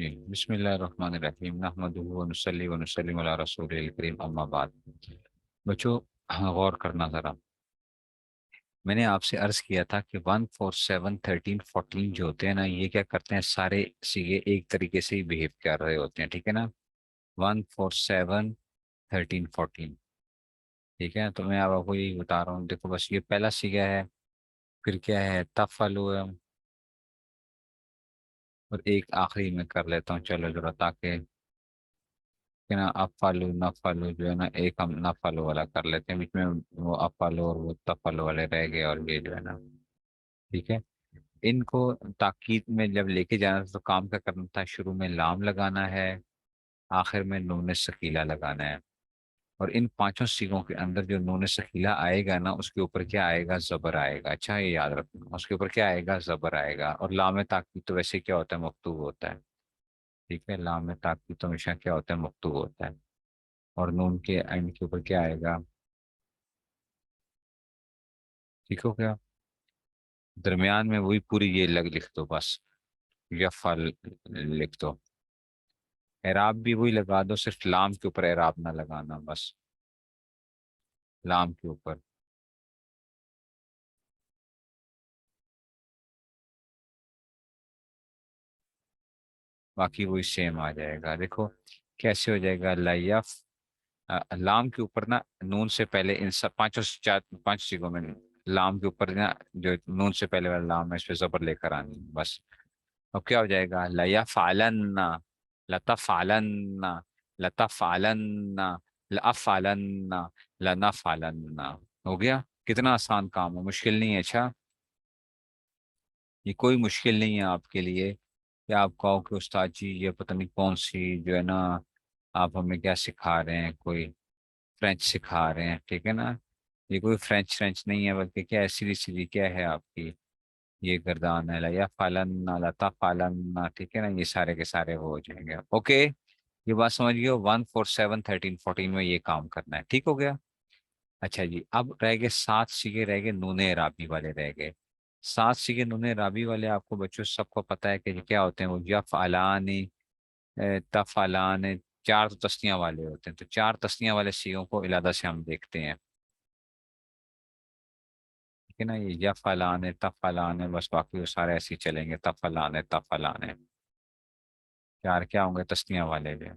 जी बिस्मिल्लाहिर्रहमानिर्रहीम नहमदुहु व नुसल्ली व नुसल्लिमु अला रसूलिल करीम अम्मा बाद। बच्चों, हाँ, गौर करना ज़रा। मैंने आपसे अर्ज़ किया था कि 1 4 7 13 14 जो होते हैं ना, ये क्या करते हैं, सारे सीगे एक तरीके से ही बिहेव कर रहे होते हैं, ठीक है ना। 1 4 7 13 14, ठीक है। तो मैं अब आपको यही बता रहा हूँ, देखो बस ये पहला सीगा है, फिर क्या है, तफलु है, और एक आखिरी में कर लेता हूँ, चलो जरा, ताकि कि ना अफालू नफालू जो है ना, एक हम नफालू वाला कर लेते हैं बीच में। वो अफालू और वो तफालू वाले रह गए, और ये जो है ना, ठीक है। इनको ताकीद में जब लेके जाना था तो काम क्या करना था, शुरू में लाम लगाना है, आखिर में नून शकीला लगाना है। और इन पांचों सीगों के अंदर जो नून शकीला आएगा ना, उसके ऊपर क्या आएगा, जबर आएगा। अच्छा, ये याद रखना, उसके ऊपर क्या आएगा, जबर आएगा। और लाम ताकीद तो वैसे क्या होता है, मकतूब होता है, ठीक है। लाम ताकीद तो हमेशा क्या होता है, मकतूब होता है। और नून के एंड के ऊपर क्या आएगा, ठीक हो गया। दरमियान में वही पूरी ये लग लिख दो बस, या फल लिख दो। एराब भी वही लगा दो, सिर्फ लाम के ऊपर एराब ना लगाना, बस लाम के ऊपर। बाकी वही सेम आ जाएगा, देखो कैसे हो जाएगा। लयफ, लाम के ऊपर ना, नून से पहले इन सब पांचों से चार पांच चीजों में लाम के ऊपर ना, जो नून से पहले वाला लाम है, इस पे जबर लेकर आनी है, बस। अब क्या हो जाएगा, लया फालन्ना, लता फालन्ना, लता फालन्ना, ला फालन्ना, लना फालन्ना। हो गया। कितना आसान काम है, मुश्किल नहीं है। अच्छा, ये कोई मुश्किल नहीं है आपके लिए कि आप कहो कि उस्ताद जी ये पता नहीं कौन सी जो है ना, आप हमें क्या सिखा रहे हैं, कोई फ्रेंच सिखा रहे हैं, ठीक है ना। ये कोई फ्रेंच फ्रेंच नहीं है, बल्कि क्या है, सीधी सीधी क्या है आपकी, ये गर्दान है, या फालन्ना, लता फालन्ना, ठीक है ना। ये सारे के सारे वो हो जाएंगे, ओके। ये बात समझ गए हो, 1 4 7 13 14 में ये काम करना है, ठीक हो गया। अच्छा जी, अब रह गए 7 सीखे, रह गए नूने राबी वाले रह गए। 7 सीखे नूने राबी वाले आपको बच्चों सबको पता है कि क्या होते हैं, वो यफ़अलानी, तफ़अलान, चार तो तस्निया वाले होते हैं। तो चार तस्निया वाले सीखों को इलादा से हम देखते हैं, ठीक है ना। ये यफ़अलान तफ़अलान, बस बाकी वो सारे ऐसे ही चलेंगे, तफ़अलान तफ़अलान। चार क्या होंगे, तस्निया वाले भी,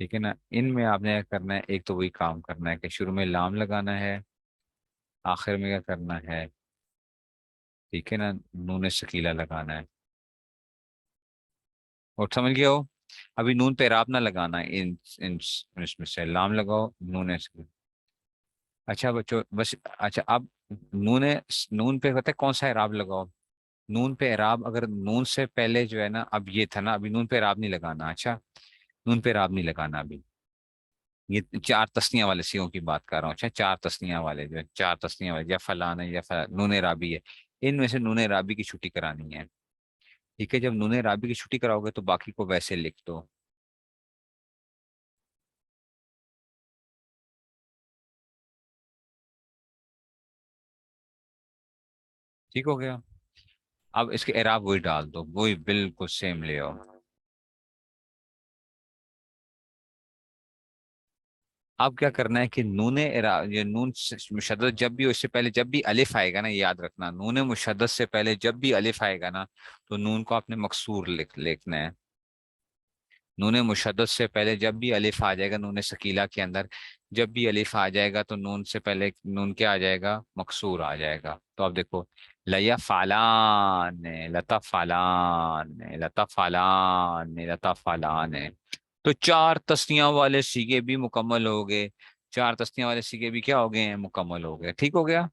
ठीक है ना। इनमें आपने क्या करना है, एक तो वही काम करना है कि शुरू में लाम लगाना है, आखिर में क्या करना है, ठीक है ना, नून शकीला लगाना है। और समझ गए हो, अभी नून पे राब ना लगाना है, इन इसमें से लाम लगाओ, नून शकीला। अच्छा बच्चों, बस अच्छा, अब नून नून पे पता है कौन सा एराब लगाओ। नून पे एराब, अगर नून से पहले जो है ना, अब ये था ना, अभी नून पे एराब नहीं लगाना। अच्छा, नून पे एराब नहीं लगाना अभी। ये चार तस्निया वाले सीओ की बात कर रहा हूँ। अच्छा, चार तस्निया वाले, जो चार तस्निया वाले, या फलान है या नूने राबी है, इनमें से नूने राबी की छुट्टी करानी है, ठीक है। जब नूने राबी की छुट्टी कराओगे तो बाकी को वैसे लिख दो, ठीक हो गया। अब इसके एराब वही डाल दो, वही बिल्कुल सेम ले आओ। अब क्या करना है कि नूने ये नून मुशद्दद जब भी, उससे पहले जब भी अलिफ आएगा ना, ये याद रखना, नूने मुशद्दद से पहले जब भी अलिफ आएगा ना, तो नून को आपने मकसूर लिखना है। नून मुशद्दद से पहले जब भी अलिफ आ जाएगा, नून शकीला के अंदर जब भी अलिफ आ जाएगा, तो नून से पहले नून क्या आ जाएगा, मकसूर आ जाएगा। तो अब देखो, लया फालान, लता फालान, लता फालान, लता फालान। तो चार तस्निया वाले सीगे भी मुकम्मल हो गए। चार तस्निया वाले सीगे भी क्या हो गए हैं, मुकम्मल हो गए, ठीक हो गया।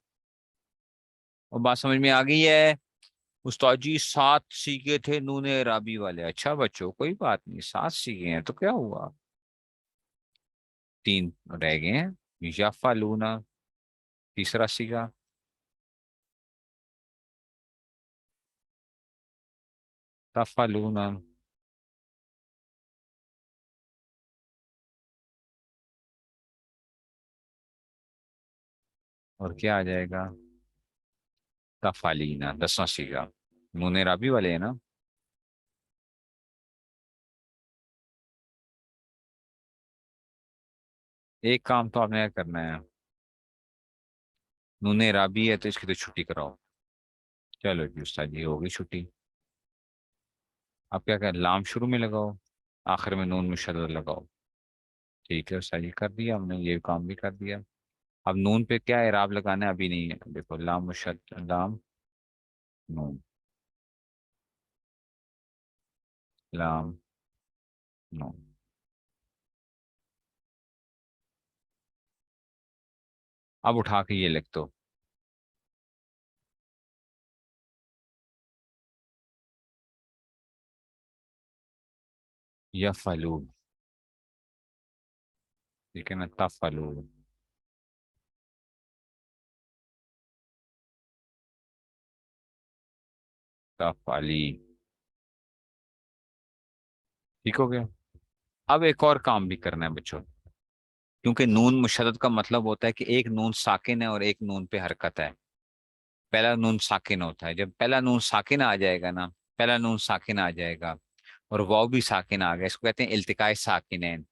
और बात समझ में आ गई है। उस्ताद जी 7 सीखे थे नूने राबी वाले। अच्छा बच्चों, कोई बात नहीं, 7 सीखे हैं तो क्या हुआ, 3 रह गए हैं। यफा लूना, तीसरा सीखा, तफा लूना, और क्या आ जाएगा, तफालीना, 10वां सीखा। नूने राबी वाले है ना। एक काम तो आपने करना है, नूने राबी है तो इसकी तो छुट्टी कराओ। चलो जी उस्ताद जी, हो गई छुट्टी। अब क्या कर, लाम शुरू में लगाओ, आखिर में नून मुशद्दद लगाओ। ठीक है उस्ताद जी, कर दिया हमने, ये काम भी कर दिया। अब नून पे क्या इराब लगाना है अभी नहीं है, देखो लाम मुशद्दद, लाम नून, लाम नून। अब उठा के ये लिख दो, यफलून। ठीक है ना, तफलून, तफली। ठीक हो गया। अब एक और काम भी करना है बच्चों, क्योंकि नून मुशद्दद का मतलब होता है कि एक नून साकिन है और एक नून पे हरकत है। पहला नून साकिन होता है, जब पहला नून साकिन आ जाएगा ना, पहला नून साकिन आ जाएगा और वाव भी साकिन आ गया, इसको कहते हैं इल्तिकाए साकिनैन।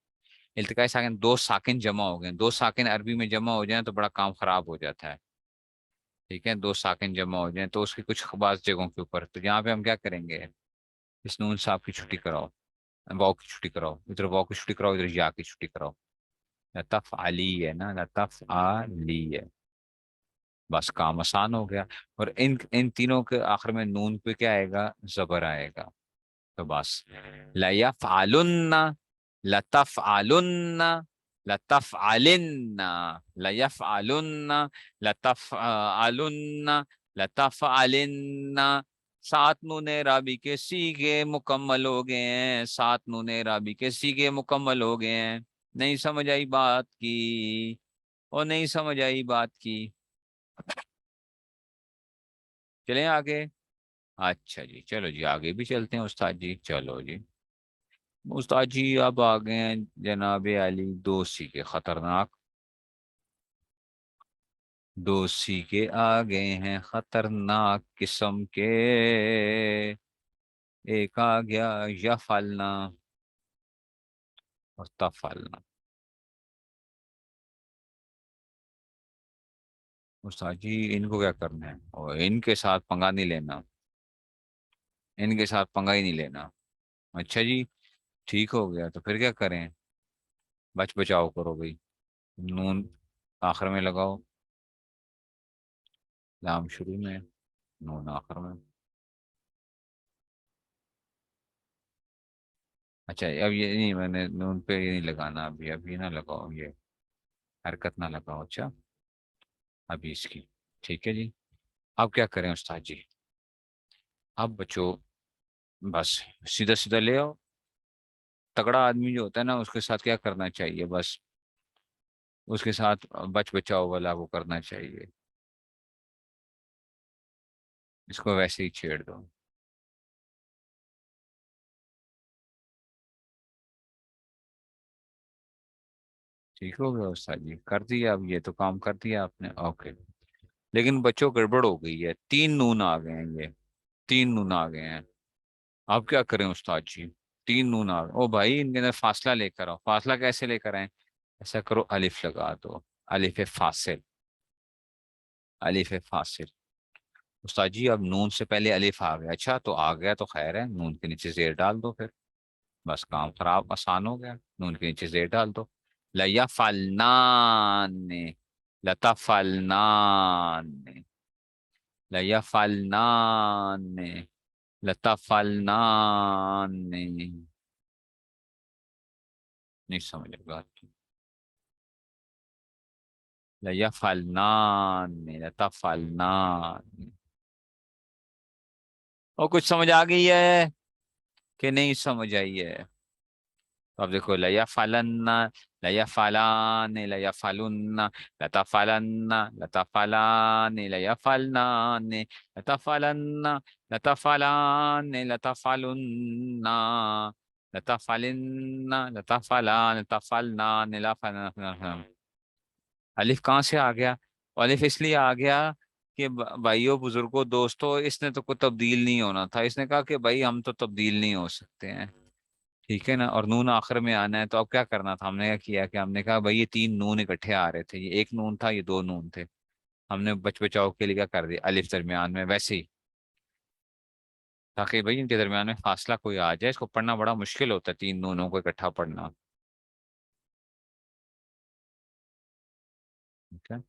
इल्तिकाए साकिन, दो साकिन जमा हो गए, दो साकिन अरबी में जमा हो जाए तो बड़ा काम खराब हो जाता है। ठीक है, दो साकिन जमा हो जाए तो उसकी कुछ खास जगहों के ऊपर, तो यहाँ पे हम क्या करेंगे, इस नून साहब की छुट्टी कराओ, वाव की छुट्टी कराओ, इधर वाव की छुट्टी कराओ, इधर या की छुट्टी कराओ। लतफ अली है ना, लतफ अली है। बस काम आसान हो गया। और इन इन तीनों के आखिर में नून पे क्या आएगा, जबर आएगा। तो बस, लयफ़अलुन्ना, लतफ़अलुन्ना, लतफ़अलिन्ना, लयफ़अलुन्ना, लतफ़अलुन्ना, लतफ़अलिन्ना। सात नूने राबी के सीगे मुकम्मल हो गए हैं, सात नूने राबी के सीगे मुकम्मल हो गए हैं। नहीं समझ आई बात की, और नहीं समझ आई बात की। चलें आगे। अच्छा जी, चलो जी आगे भी चलते हैं उस्ताद जी, चलो जी। उस्ताद जी अब आ गए हैं जनाब अली दोषी के खतरनाक, दोषी के आ गए हैं खतरनाक किस्म के। एक आ गया यफलना और तफलना। उस्ताद जी इनको क्या करना है, और इनके साथ पंगा नहीं लेना, इनके साथ पंगा ही नहीं लेना। अच्छा जी, ठीक हो गया, तो फिर क्या करें, बच बचाओ करो भाई। नून आखिर में लगाओ, लाम शुरू में, नून आखिर में। अच्छा अब ये नहीं, मैंने नून पे ये नहीं लगाना अभी, अभी ना लगाओ ये, हरकत ना लगाओ। अच्छा अभी इसकी, ठीक है जी। अब क्या करें उस्ताद जी, अब बच्चों बस सीधा सीधा ले आओ। तगड़ा आदमी जो होता है ना, उसके साथ क्या करना चाहिए, बस उसके साथ बच बचाओ वाला वो करना चाहिए। इसको वैसे ही छेड़ दो। ठीक हो गया उस्ताद जी, कर दिया, अब ये तो काम कर दिया आपने, ओके। लेकिन बच्चों गड़बड़ हो गई है, तीन नून आ गए हैं ये, तीन नून आ गए हैं। अब क्या करें उस्ताद जी, तीन नून आ गए, ओ भाई इनके अंदर फासला लेकर आओ। फासला कैसे लेकर आए, ऐसा करो अलिफ लगा दो, अलिफ फासिल, अलिफ फासिल। उस्ताद जी अब नून से पहले अलिफ आ गया, अच्छा तो आ गया तो खैर है, नून के नीचे जेर डाल दो फिर, बस काम खराब आसान हो गया, नून के नीचे जेर डाल दो। लया फलनान, लता फलनान, लया फलनान, लता फलनान। नहीं समझेगा, लया फलनान, लता फलनान। और कुछ समझ आ गई है कि नहीं समझ आई है। तो अब देखो, लया फलन्ना, लया फलान, लया फलुन्ना, लता फलन्ना, लता फलान, लया फलनान, लता फलन्ना, लता फलान, लता फलुन्ना, लता फलिन्ना, लता फलान, लता फलनान, ला फलना। अलिफ कहाँ से आ गया, अलिफ इसलिए आ गया कि भाइयों बुजुर्गों दोस्तों, इसने तो कोई तब्दील नहीं होना था, इसने कहा कि भाई हम तो तब्दील नहीं हो सकते हैं। ठीक है ना, और नून आखिर में आना है, तो अब क्या करना था, हमने क्या किया कि हमने कहा भाई ये तीन नून इकट्ठे आ रहे थे, ये एक नून था, ये दो नून थे, हमने बच बचाव के लिए क्या कर दिया, अलिफ दरमियान में वैसे ही, ताकि भाई इनके दरमियान में फासला कोई आ जाए। इसको पढ़ना बड़ा मुश्किल होता है, तीन नूनों को इकट्ठा पढ़ना। ठीक है,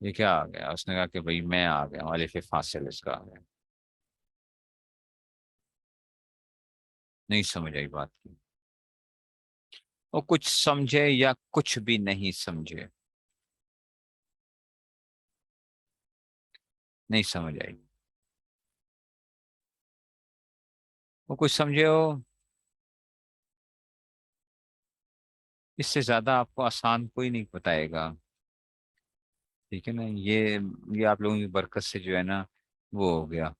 ये क्या आ गया, उसने कहा कि भाई मैं आ गया हूँ, अलिफ फासिल इसका आ गया। नहीं समझ आई बात की, वो कुछ समझे या कुछ भी नहीं समझे, नहीं समझ आई। वो कुछ समझे हो, इससे ज्यादा आपको आसान कोई नहीं बताएगा। ठीक है ना, ये आप लोगों की बरकत से जो है ना, वो हो गया,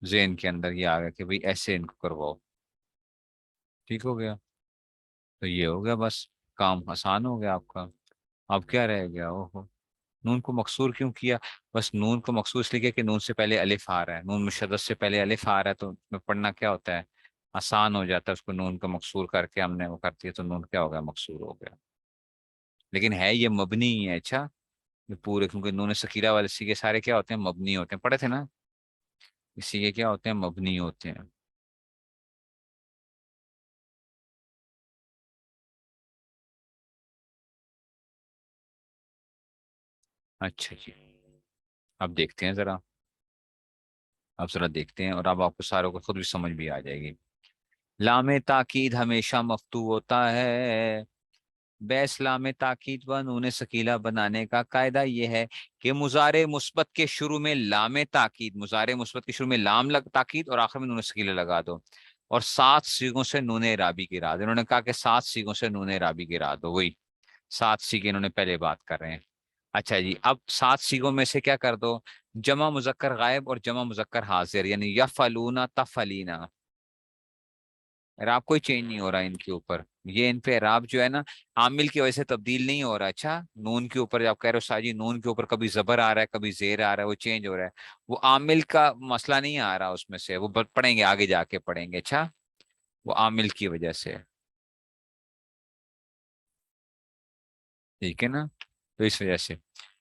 जेन के अंदर ये आ गया कि भाई ऐसे इनको करवाओ, ठीक हो गया। तो ये हो गया बस, काम आसान हो गया आपका। अब क्या रह गया, ओहो, नून को मकसूर क्यों किया, बस नून को मकसूर इसलिए किया कि नून से पहले अलिफ आ रहा है, नून मुशद्दद से पहले अलिफ आ रहा है, तो उसमें पढ़ना क्या होता है, आसान हो जाता है, उसको नून को मकसूर करके हमने वो कर दिया, तो नून क्या हो गया, मकसूर हो गया। लेकिन है ये मबनी ही है, अच्छा, ये पूरे, क्योंकि नून सकीरा वाले सीखे सारे क्या होते हैं, मबनी होते हैं, पढ़े थे ना, इसी के क्या होते हैं, मबनी होते हैं। अच्छा जी, अब देखते हैं जरा, अब जरा देखते हैं, और अब आपको सारों को खुद भी समझ भी आ जाएगी। लामे ताकीद हमेशा मफ्तू होता है। बैस लामे ताकीद व नून सकीला बनाने का कायदा यह है कि मुजारे मुस्बत के शुरू में लामे ताकीद, मुजारे मुस्बत के शुरू में लाम लग ताकीद और आखिर में नून सकीला लगा दो, और सात सीगों से नून राबी गिरा दो। इन्होंने कहा कि सात सीगों से नून राबी गिरा दो, वही सात सीगे इन्होंने पहले बात कर रहे हैं। अच्छा जी, अब सात सीगों में से क्या कर दो, जमा मुजक्कर गायब और जमा मुजक्कर हाजिर, यानी यफलूना तफलीना, राब कोई चेंज नहीं हो रहा है इनके ऊपर, ये इन पे राब जो है ना, आमिल की वजह से तब्दील नहीं हो रहा। अच्छा, नून के ऊपर जब आप कह रहे हो साजी, नून के ऊपर कभी जबर आ रहा है, कभी जेर आ रहा है, वो चेंज हो रहा है, वो आमिल का मसला नहीं आ रहा उसमें से, वो पढ़ेंगे आगे जाके पढ़ेंगे। अच्छा, वो आमिल की वजह से, ठीक है ना, तो इस वजह से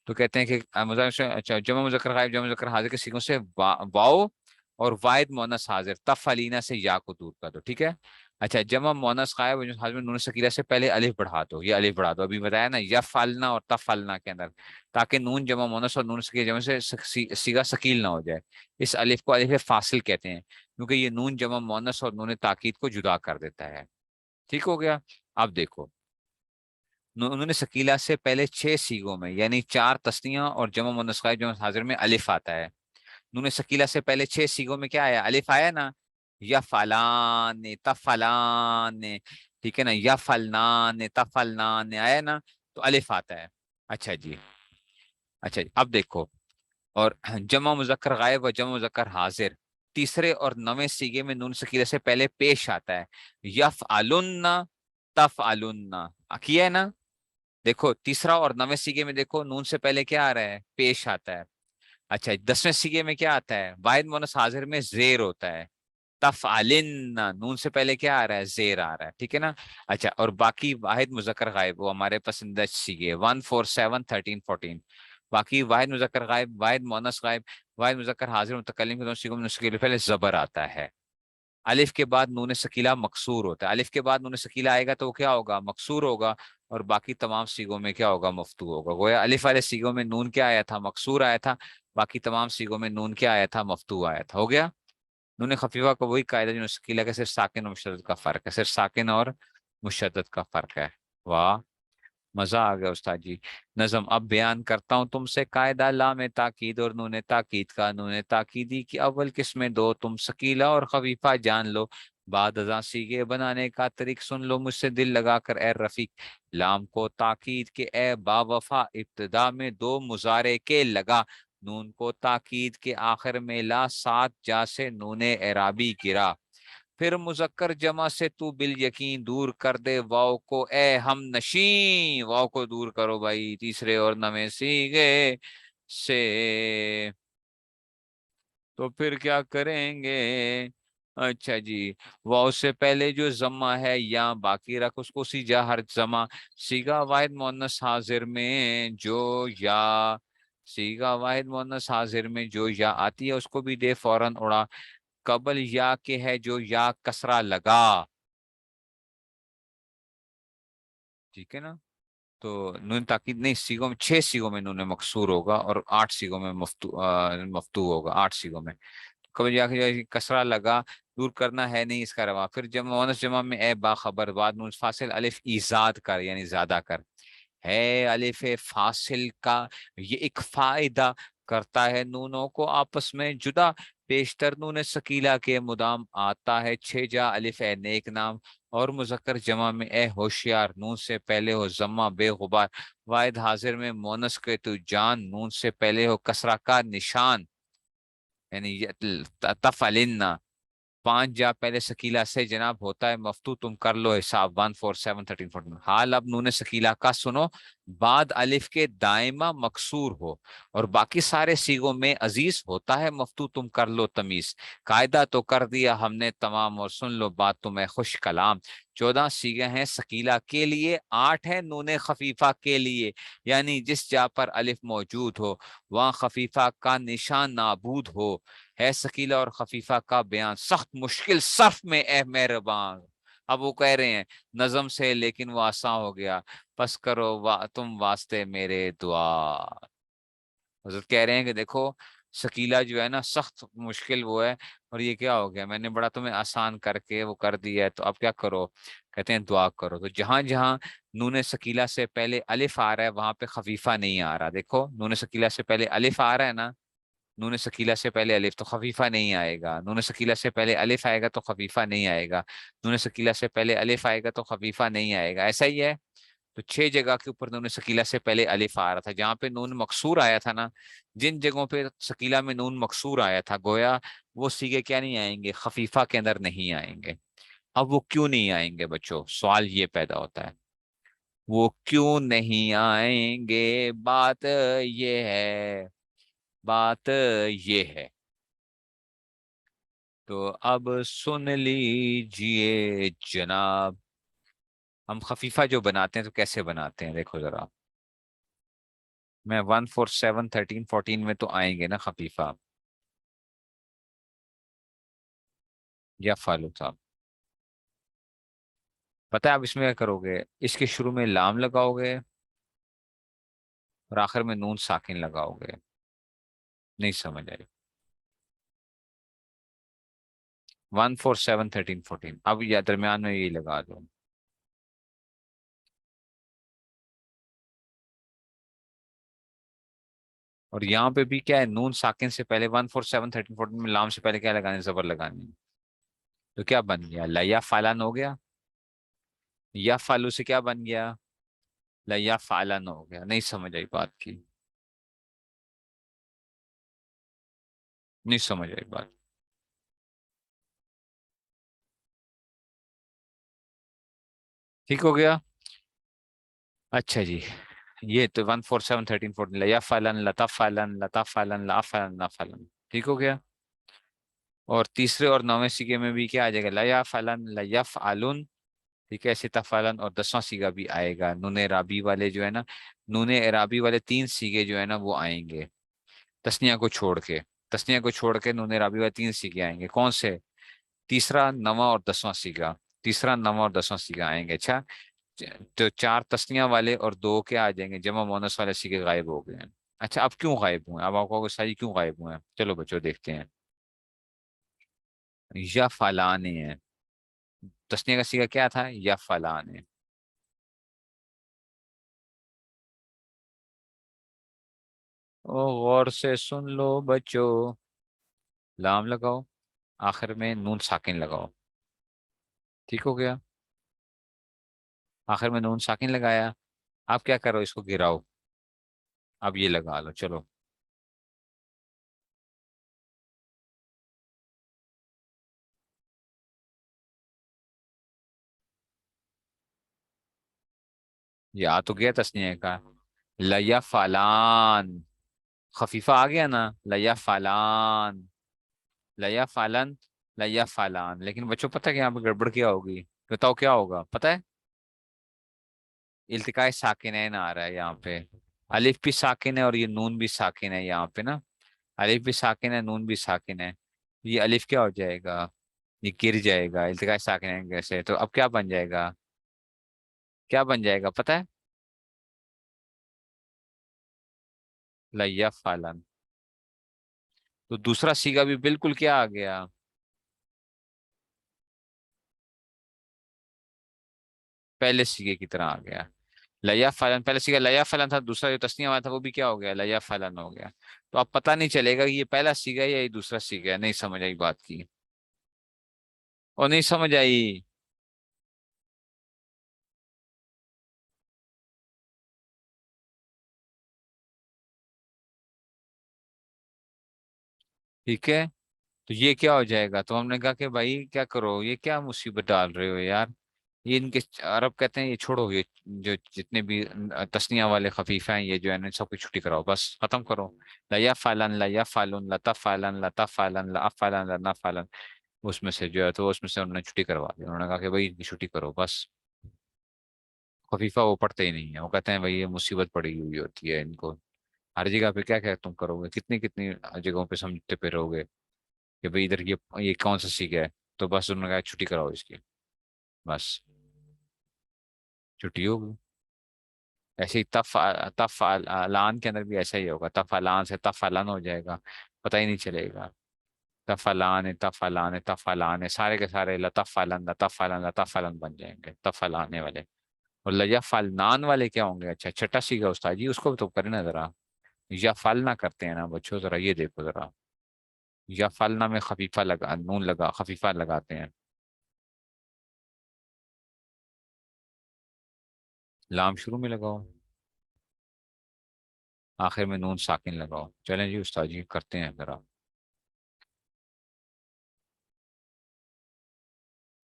तो कहते हैं कि अच्छा, जमा मुजक्कर गायब जमा मुजक्कर हाजिर के सीखों से वाओ और वाहिद मोनस हाजिर तफलीना से या को दूर कर दो, ठीक है। अच्छा, जमा मोनस गायब और हाजिर में नून सकीला से पहले अलिफ बढ़ा दो, ये अलिफ बढ़ा दो, अभी बताया ना, या फालना और तफलना के अंदर, ताकि नून जमा मोनस और नून सकीला जमा से सीगा सकील ना हो जाए। इस अलिफ को अलिफ फासिल कहते हैं, क्योंकि ये नून जमा मोनस और नून ताकीद को जुदा कर देता है। ठीक हो गया। अब देखो, उन्होंने शकीला से पहले छह सीगों में, यानी चार तस्नियां और जमा मुन्नस गायब जमा हाजिर में अलिफ आता है। नूने शकीला से पहले छह सीगों में क्या आया, अलिफ आया ना, या फलान ने तफलान ने, ठीक है ना, या फलनान ने तफलनान ने आया ना, तो अलिफ आता है। अच्छा जी, अच्छा जी, अब देखो, और जमा मुजक्कर गायब व जमा मुजक्कर हाजिर तीसरे और नवे सीगे में नून शकीला से पहले पेश आता है, यफ अलुन्ना तफ अलुन्ना, किया है ना। देखो तीसरा और नवे सीगे में देखो, नून से पहले क्या आ रहा है, पेश आता है। अच्छा, 10वें सीगे में क्या आता है, वाहिद मुअन्नस हाजिर में जेर होता है, तफअलिन, नून से पहले क्या आ रहा है, जेर आ रहा है, ठीक है ना। अच्छा, और बाकी वाहिद मुजक्कर गायब वो हमारे पसंदीदा सीगे 1 4 7 13 14, बाकी वाहिद मुजक्कर गायब, वाहिद मुअन्नस गायब, वाहिद मुजक्कर हाजिर मुतकल्लिम के दोनों सीगों में नून शकील पहले जबर आता है। अलिफ के बाद नून सकीला मकसूर होता है, अलिफ के बाद नून सकीला आएगा तो वो क्या होगा, मकसूर होगा, और बाकी तमाम सीगों में क्या होगा, मफ्तू होगा। गोया अलिफ वाले सीगों में नून क्या आया था, मकसूर आया था, बाकी तमाम सीगों में नून क्या आया था, मफ्तू आया था। हो गया। नून खफीफा का वही कायदा जो सकीला का, सिर्फ साकिन और मुशद्दद का फर्क है, सिर्फ साकिन और मुशद्दद का फर्क है। वाह, मजा आ गया उस्ताद जी। नजम अब बयान करता हूँ तुमसे कायदा लाम ताकीद और नून ताकीद का, नून ताकीदी की अव्वल किस्में दो, तुम सकीला और खफीफा जान लो, बाद अज़ां सीगे बनाने का तरीक सुन लो मुझसे दिल लगा कर ए रफीक। लाम को ताकीद के ए बावफा, इब्तदा में दो मुजारे के लगा, नून को ताकीद के आखिर में ला, सात जा से नून एराबी गिरा, फिर मुजक्कर जमा से तू बिल यकीन दूर कर दे वाव को ए हम नशी, वाव को दूर करो भाई तीसरे और नवे सीगे से। तो फिर क्या करेंगे, अच्छा जी, वाव से पहले जो जमा है या बाकी रख उसको सीजा हर जमा। सीगा वाहिद मुअन्नस हाजिर में जो या, सीगा वाहिद मुअन्नस हाजिर में जो या आती है उसको भी दे फौरन उड़ा। कबल या के है जो या कसरा लगा, ठीक है ना। तो नून ताकीद नहीं, सीगों में 6 सीगों में नून मकसूर होगा और 8 सीगों में मफ्तू होगा, 8 सीगों में। कभी जाके कसरा लगा, दूर करना है नहीं इसका रवा। फिर जब मुअन्नस जमा में ए बाखबर बाद नून फासिल अलिफ ईजाद कर यानी ज्यादा कर। है अलिफ फासिल का ये एक फायदा करता है नूनों को आपस में जुदा। पेशतर नून सकीला के मुदाम आता है 6 जा अलिफ ए नेक नाम। और मुजक्कर जमा में ए होशियार नून से पहले हो जम्मा बेगुबार। वाहिद हाजिर में मोनस के तू जान नून से पहले हो कसरा का निशान, यानी तफलिन्ना। 5 जा पहले शकीला से जनाब होता है मफ्तू, तुम कर लो हिसाब 1 4 7 13 14। हाल अब नूने शकीला का सुनो, बाद अलिफ के दायमा मकसूर हो और बाकी सारे सीगों में अजीज होता है मफ्तू, तुम कर लो तमीज। कायदा तो कर दिया हमने तमाम और सुन लो बात तुम्हें खुश कलाम। 14 सीगे हैं शकीला के लिए, 8 है नूने खफीफा के लिए। यानी जिस जा पर अलिफ मौजूद हो वहां खफीफा का निशान नाबूद हो। है शकीला और खफीफा का बयान सख्त मुश्किल सर्फ में ए मेहरबान। अब वो कह रहे हैं नजम से लेकिन वो आसान हो गया, बस करो तुम वास्ते मेरे दुआ। हजरत कह रहे हैं कि देखो शकीला जो है ना सख्त मुश्किल वो है, और ये क्या हो गया, मैंने बड़ा तुम्हें आसान करके वो कर दिया है, तो अब क्या करो। कहते हैं दुआ करो। तो जहां जहां नूने शकीला से पहले अलिफ आ रहा है वहां पे खफीफा नहीं आ रहा। देखो नूने शकीला से पहले अलिफ आ रहा है ना, नून शकीला से पहले अलिफ तो खफीफा नहीं आएगा, नून शकीला से पहले अलिफ आएगा तो खफीफा नहीं आएगा, नून शकीला से पहले अलिफ आएगा तो खफीफा नहीं आएगा, ऐसा ही है। तो 6 जगह के ऊपर नून शकीला से पहले अलिफ आ रहा था, जहां पे नून मकसूर आया था ना, जिन जगहों पे शकीला में नून मकसूर आया था गोया वो सीगे क्या नहीं आएंगे, खफीफा के अंदर नहीं आएंगे। अब वो क्यों नहीं आएंगे बच्चों, सवाल ये पैदा होता है, वो क्यों नहीं आएंगे, बात ये है, बात ये है। तो अब सुन लीजिए जनाब, हम खफीफा जो बनाते हैं तो कैसे बनाते हैं, देखो जरा। मैं 1 4 7 13 14 में तो आएंगे ना खफीफा, या फालू साहब। पता है आप इसमें क्या करोगे, इसके शुरू में लाम लगाओगे और आखिर में नून साकिन लगाओगे। नहीं समझ आई। 1 4 7 13 14, अब या दरमियान में यही लगा दो। और यहाँ पे भी क्या है, नून साकिन से पहले 1 4 7 13 14 में लाम से पहले क्या लगाने, जबर लगानी। तो क्या बन गया, लया फालान हो गया। या फालू से क्या बन गया, लया फालन हो गया। नहीं समझ आई बात की, नहीं समझ आई बात। ठीक हो गया। अच्छा जी, ये तो 1 4 7 13 14 लया फालन लता फालन लता फालन ला फालन ला फालन, ठीक हो गया। और तीसरे और 9वें सीगे में भी क्या आ जाएगा, लया फलन लया फालुन। ठीक है, इसी तफालन। और 10वां सीगा भी आएगा, नूने राबी वाले जो है ना, नूने राबी वाले 3 सीगे जो है ना वो आएंगे, तस्निया को छोड़ के। तस्निया को छोड़ के नूने राबी वाले 3 सीगे आएंगे, कौन से, तीसरा, नवा और 10वां सीगा। तीसरा, नवा और 10वां सीगा आएंगे। अच्छा, तो 4 तस्निया वाले और 2 क्या आ जाएंगे, जमा मोनस वाले सीगे गायब हो गए हैं। अच्छा, अब क्यों गायब हुए, अब आपको सही क्यों गायब हुए हैं, चलो बच्चों देखते हैं। या फलाने है, तस्निया का सीगा क्या था, या फलाने। ओ गौर से सुन लो बच्चों, लाम लगाओ, आखिर में नून साकिन लगाओ। ठीक हो गया, आखिर में नून साकिन लगाया। आप क्या करो, इसको गिराओ। अब ये लगा लो, चलो। ये आ तो गया तस्नीय का, लया फालान, खफीफा आ गया ना, लया फालान, लया फालन। लैया फालान, लेकिन बच्चों पता है कि यहाँ पे गड़बड़ क्या होगी? बताओ क्या होगा, पता है? इल्तिकाए साकिनैन आ रहा है यहाँ पे। अलिफ भी साकिन है और ये नून भी साकिन है यहाँ पे ना। अलिफ भी साकिन है, नून भी साकिन है। ये अलिफ क्या हो जाएगा? ये गिर जाएगा, इल्तिकाए साकिनैन कैसे, तो अब क्या बन जाएगा? क्या बन जाएगा पता है? लैया फालन। तो दूसरा सीगा भी बिल्कुल क्या आ गया? पहले सीगे की तरह आ गया। लया फलन, पहले सीगा लया फलन था, दूसरा जो तस्नीया वाला था वो भी क्या हो गया? लया फलन हो गया। तो अब पता नहीं चलेगा कि ये पहला सीगा है या ये दूसरा सीगा है। नहीं समझ आई बात की? और नहीं समझ आई? ठीक है। तो ये क्या हो जाएगा? तो हमने कहा कि भाई क्या करो, ये क्या मुसीबत डाल रहे हो यार। ये इनके अरब कहते हैं ये छोड़ो, ये जो जितने भी तस्निया वाले खफीफा हैं ये जो है ना, सबकी छुट्टी कराओ, बस खत्म करो। लया फालन, लया फालुन, लता फालन, लता फालन, ला फालन, लना फालन। उसमें से जो है तो उसमें से उन्होंने छुट्टी करवा दी। उन्होंने कहा कि भाई इनकी छुट्टी करो बस। खफीफा वो पढ़ते ही नहीं है, वो कहते हैं भाई ये मुसीबत पड़ी हुई होती है इनको। हर जगह पे क्या क्या तुम करोगे, कितनी कितनी जगहों पे समझते पे रहोगे कि भाई इधर ये कौन सा सीख है। तो बस उन्होंने कहा छुट्टी कराओ इसकी, बस छुट्टी होगी। ऐसे ही तफ अलान के अंदर भी ऐसा ही होगा, तफ अलान से तफ अलान हो जाएगा, पता ही नहीं चलेगा। तफ अलान है, तफ अलान है, तफ अलान है, सारे के सारे लतफ अलन, लतफ अलन, लतफ अलन बन जाएंगे तफ अलाने वाले। और लया फलनान वाले क्या होंगे? अच्छा छठा सीखा उस्ताद जी, उसको भी तो करे ना जरा। या फल ना करते हैं ना बच्चों, जरा ये देखो जरा। या फलना में खफीफा लगा, नून लगा, खफीफा लगाते हैं। लाम शुरू में लगाओ, आखिर में नून साकिन लगाओ। चलें जी उस्ताद जी, करते हैं जरा।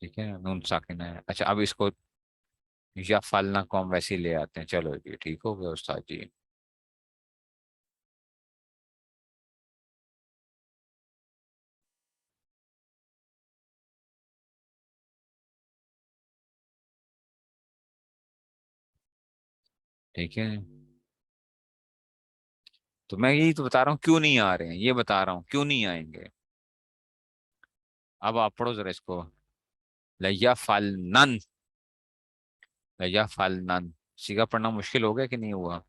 ठीक है, नून साकिन है। अच्छा अब इसको या फलना को हम वैसे ही ले आते हैं। चलो जी ठीक हो गया उस्ताद जी। ठीक है, तो मैं यही तो बता रहा हूँ क्यों नहीं आ रहे हैं, ये बता रहा हूँ क्यों नहीं आएंगे। अब आप पढ़ो जरा इसको। लया फलनन, लया फलनन। सीगा पढ़ना मुश्किल हो गया कि नहीं हुआ?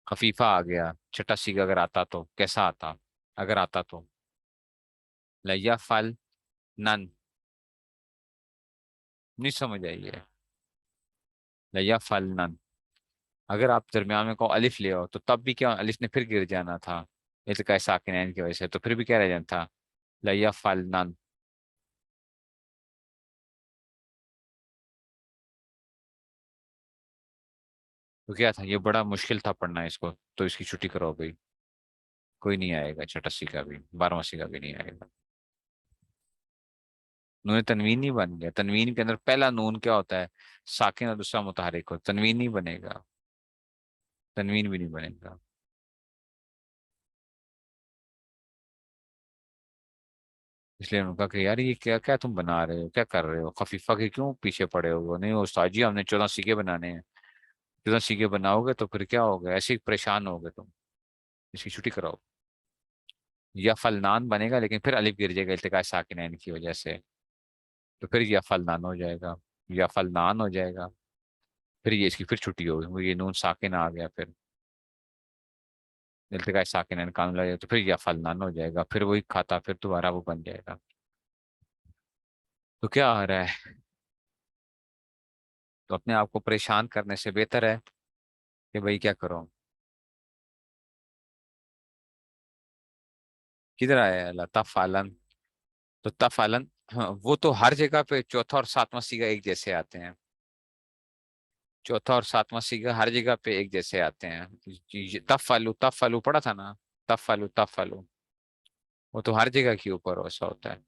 खफीफा आ गया। छठा सीगा अगर आता तो कैसा आता? अगर आता तो लया फल नन। नहीं समझ आई है? लया फल नन। अगर आप दरमियान में को अलिफ ले आओ तो तब भी क्या अलिफ ने फिर गिर जाना था, इल्तिकाए साकिनैन की वजह से, तो फिर भी क्या रह जाना था? लया फल नन। तो क्या था, ये बड़ा मुश्किल था पढ़ना इसको, तो इसकी छुट्टी करो भाई। कोई नहीं आएगा, छठा सीगा भी, बारहवां सीगा भी नहीं आएगा। नून तनवीन नहीं बन गया। तनवीन के अंदर पहला नून क्या होता है? साकिन और दूसरा मुतहरिक हो, तनवीन नहीं बनेगा। तनवीन भी नहीं बनेगा। इसलिए उन्होंने कहा कि यार ये क्या क्या तुम बना रहे हो, क्या कर रहे हो, खफीफा के क्यों पीछे पड़े हो? नहीं उस्ताद जी हमने 14 सीखे बनाने हैं। 14 सीखे बनाओगे तो फिर क्या होगा, ऐसे ही परेशान होगे तुम। इसकी छुट्टी कराओ। या फलनान बनेगा लेकिन फिर अलिफ गिर जाएगा इल्तिकाए साकिनैन की वजह से। तो फिर या फलनान हो जाएगा, या फलनान हो जाएगा। फिर ये इसकी फिर छुट्टी होगी, वो ये नून साकिन आ गया फिर। इल्तिकाए साकिनैन कानून लग जाएगा तो फिर या फलनान हो जाएगा, फिर वही खाता, फिर दोबारा वो बन जाएगा। तो क्या आ रहा है? तो अपने आप को परेशान करने से बेहतर है कि भाई क्या करो। किधर आया है लता फालन? तो तफालन, हाँ वो तो हर जगह पे चौथा और सातवां सीगा एक जैसे आते हैं। चौथा और सातवां सीगा हर जगह पे एक जैसे आते हैं। तफ फालू पढ़ा था ना? तफ फालू वो तो हर जगह के ऊपर ऐसा होता है।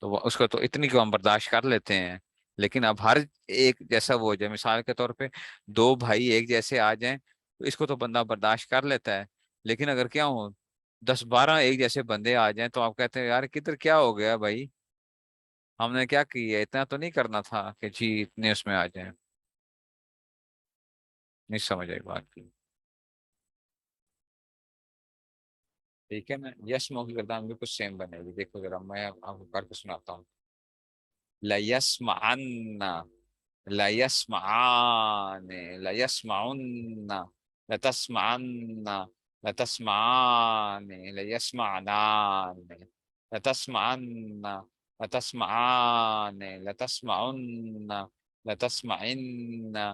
तो उसको तो इतनी को हम बर्दाश्त कर लेते हैं। लेकिन अब हर एक जैसा वो हो जाए, मिसाल के तौर पे दो भाई एक जैसे आ जाएं तो इसको तो बंदा बर्दाश्त कर लेता है। लेकिन अगर क्या हो, 10-12 एक जैसे बंदे आ जाएं तो आप कहते हैं यार किधर क्या हो गया भाई, हमने क्या किया, इतना तो नहीं करना था कि जी इतने उसमें आ जाएं। नहीं समझ आई बात की। ठीक है ना, यस नो की गर्दान बिल्कुल सेम बनेगी। देखो जरा मैं आपको करके सुनाता हूँ। लयस्मअन्ना, लयस्मआने, लयस्मउन्ना, लतस्मअन्ना, लतस्मआने, लयस्मअनाने, लतस्मअन्ना, लतस्मआने, लतस्मउन्ना, लतस्मइन्ना,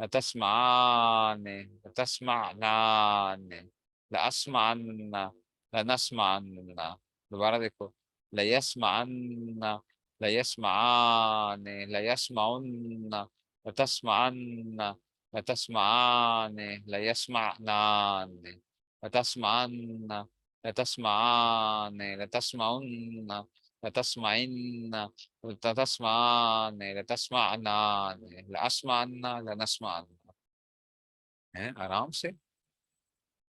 लतस्मआने, लतस्मअनाने, लअस्मअन्ना, लनस्मअन्ना। दोबारा देखो। लयस्मअन्ना, लयस्माने, लयस्माउन्न, लतस्मान्न, लतस्माने, लयस्मानाने, लतस्मान्न, लतस्माने, लतस्माउन्न, लतस्माइन्न, लतस्माने, लतस्मानाने, लअस्मान्न, लनस्मान्न। है आराम से।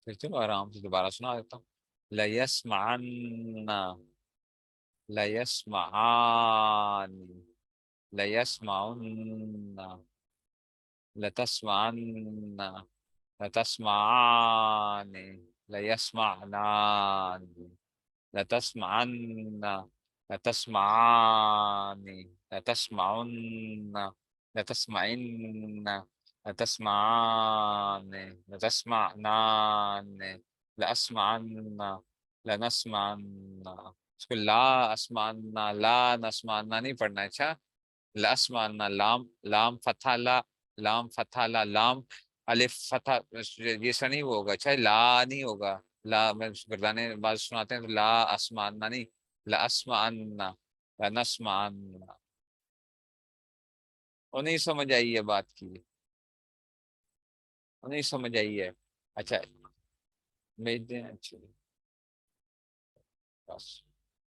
फिर चलो आराम से दोबारा सुना देता हूँ। लयस्मान्न, लयस्मानी, लयस्माउन्न, लतस्मान्न, लतस्मानि, लयस्मानानि, लतस्मान्न, लतस्मानि, लतस्माउन्न, लतस्मइन्न, लतस्मानि, लतस्मानानि, लअस्मान्न, लनस्मान्न। इसको ला असमानना, ला नस्मानना नहीं पढ़ना है, अच्छा। लसमानना, लाम, लाम फथा ला, लाम फथा ला, लाम अलिफ फथा, ये सा नहीं वो होगा, चाहे ला नहीं होगा। ला मैं गर्दाने बात सुनाते हैं तो ला असमानना नहीं, ला असमानना, ला नस्मानना। वो नहीं समझ आई है बात की, वो नहीं समझ आई है। अच्छा भेज दें, अच्छा बस।